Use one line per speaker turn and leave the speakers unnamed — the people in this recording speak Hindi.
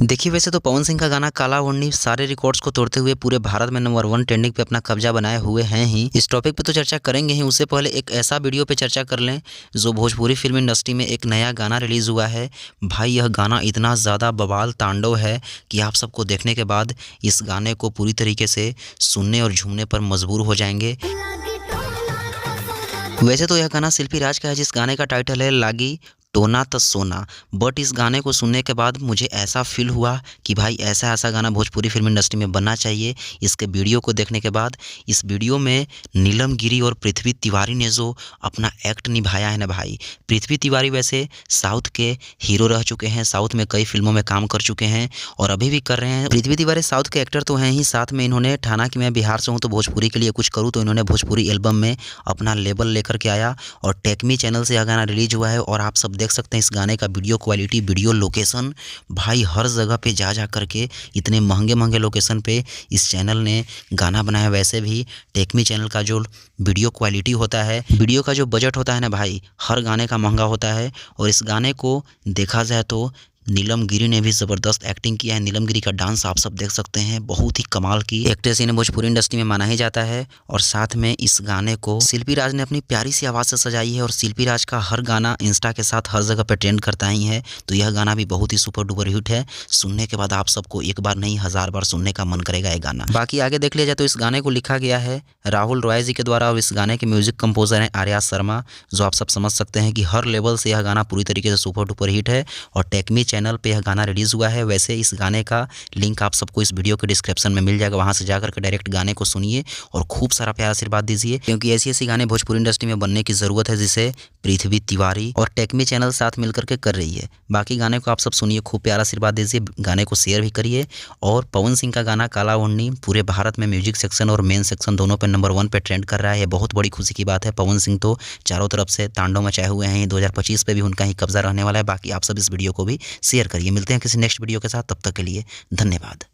देखिए, वैसे तो पवन सिंह का गाना काला ओढ़नी सारे रिकॉर्ड्स को तोड़ते हुए पूरे भारत में नंबर 1 ट्रेंडिंग पे अपना कब्जा बनाए हुए हैं ही। इस टॉपिक पे तो चर्चा करेंगे ही, उससे पहले एक ऐसा वीडियो पे चर्चा कर लें जो भोजपुरी फिल्म इंडस्ट्री में एक नया गाना रिलीज़ हुआ है। भाई यह गाना इतना ज़्यादा बवाल तांडव है कि आप सबको देखने के बाद इस गाने को पूरी तरीके से सुनने और झूमने पर मजबूर हो जाएंगे। वैसे तो यह गाना शिल्पी राज का है, जिस गाने का टाइटल है लागी टोना त सोना। बट इस गाने को सुनने के बाद मुझे ऐसा फील हुआ कि भाई ऐसा ऐसा गाना भोजपुरी फिल्म इंडस्ट्री में बनना चाहिए। इसके वीडियो को देखने के बाद, इस वीडियो में नीलम गिरी और पृथ्वी तिवारी ने जो अपना एक्ट निभाया है ना भाई। पृथ्वी तिवारी वैसे साउथ के हीरो रह चुके हैं, साउथ में कई फिल्मों में काम कर चुके हैं और अभी भी कर रहे हैं। पृथ्वी तिवारी साउथ के एक्टर तो हैं ही, साथ में इन्होंने ठाना कि मैं बिहार से हूँ तो भोजपुरी के लिए कुछ करूँ, तो इन्होंने भोजपुरी एल्बम में अपना लेबल लेकर के आया और टेकमी चैनल से यह गाना रिलीज हुआ है। और आप सब देख सकते हैं इस गाने का वीडियो क्वालिटी, वीडियो लोकेशन, भाई हर जगह पे जा जा करके इतने महंगे महंगे लोकेशन पे इस चैनल ने गाना बनाया। वैसे भी टेकमी चैनल का जो वीडियो क्वालिटी होता है, वीडियो का जो बजट होता है ना भाई, हर गाने का महंगा होता है। और इस गाने को देखा जाए तो नीलम गिरी ने भी ज़बरदस्त एक्टिंग किया है। नीलम गिरी का डांस आप सब देख सकते हैं, बहुत ही कमाल की एक्ट्रेस इन्हें भोजपुरी इंडस्ट्री में माना ही जाता है। और साथ में इस गाने को शिल्पी राज ने अपनी प्यारी सी आवाज़ से सजाई है और शिल्पी राज का हर गाना इंस्टा के साथ हर जगह पे ट्रेंड करता ही है। तो यह गाना भी बहुत ही सुपर डुपर हिट है। सुनने के बाद आप सबको एक बार नहीं 1000 बार सुनने का मन करेगा ये गाना। बाकी आगे देख लिया जाए तो इस गाने को लिखा गया है राहुल रॉय जी के द्वारा और इस गाने के म्यूजिक कंपोजर हैं आर्या शर्मा। जो आप सब समझ सकते हैं कि हर लेवल से यह गाना पूरी तरीके से सुपर डुपर हिट है और टेकमी चैनल पे यह गाना रिलीज़ हुआ है। वैसे इस गाने का लिंक आप सबको इस वीडियो के डिस्क्रिप्शन में मिल जाएगा, वहाँ से जाकर के डायरेक्ट गाने को सुनिए और खूब सारा प्यार आशीर्वाद दीजिए, क्योंकि ऐसी ऐसी गाने भोजपुरी इंडस्ट्री में बनने की ज़रूरत है, जिसे पृथ्वी तिवारी और टेकमी चैनल साथ मिलकर के कर रही है। बाकी गाने को आप सब सुनिए, खूब प्यार आशीर्वाद दीजिए, गाने को शेयर भी करिए। और पवन सिंह का गाना काला ओढ़नी पूरे भारत में म्यूजिक सेक्शन और मेन सेक्शन दोनों पर नंबर 1 पे ट्रेंड कर रहा है। ये बहुत बड़ी खुशी की बात है। पवन सिंह तो चारों तरफ से तांडव मचाए हुए हैं, 2025 पे भी उनका ही कब्जा रहने वाला है। बाकी आप सब इस वीडियो को भी शेयर करिए। मिलते हैं किसी नेक्स्ट वीडियो के साथ, तब तक के लिए धन्यवाद।